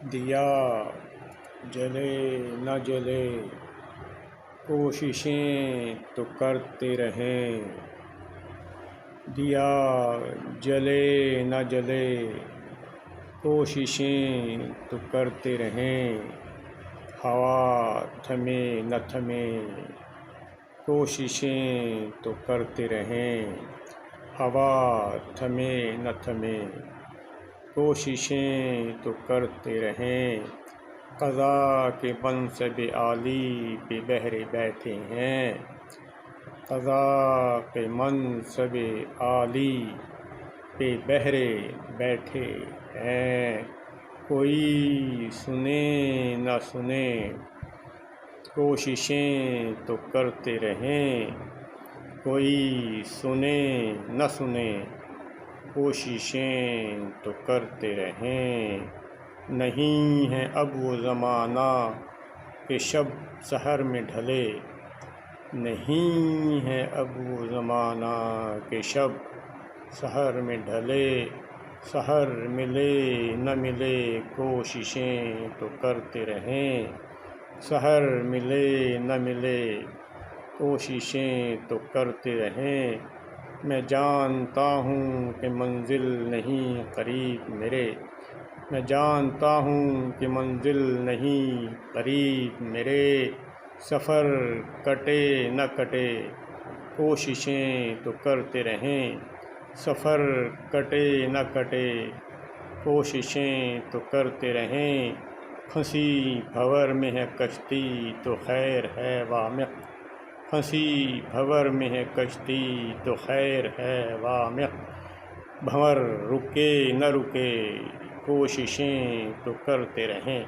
دیا جلے نہ جلے کوششیں تو کرتے رہیں، دیا جلے نہ جلے کوششیں تو کرتے رہیں، ہوا تھمے نہ تھمے کوششیں تو کرتے رہیں، ہوا تھمے نہ تھمے کوششیں تو کرتے رہیں، قضا کے منصب عالی پہ بہرے بیٹھے ہیں، قضا کے منصب عالی پہ بہرے بیٹھے ہیں، کوئی سنے نہ سنے کوششیں تو کرتے رہیں، کوئی سنے نہ سنے کوششیں تو کرتے رہیں، نہیں ہے اب وہ زمانہ کہ شب سحر میں ڈھلے، نہیں ہے اب وہ زمانہ کہ شب سحر میں ڈھلے، سحر ملے نہ ملے کوششیں تو کرتے رہیں، سحر ملے نہ ملے کوششیں تو کرتے رہیں، میں جانتا ہوں کہ منزل نہیں قریب میرے، میں جانتا ہوں کہ منزل نہیں قریب میرے، سفر کٹے نہ کٹے کوششیں تو کرتے رہیں، سفر کٹے نہ کٹے کوششیں تو کرتے رہیں، پھنسی بھنور میں ہے کشتی تو خیر ہے وامق، پھنسی بھنور میں ہے کشتی تو خیر ہے وامق، بھنور رکے نہ رکے کوششیں تو کرتے رہیں۔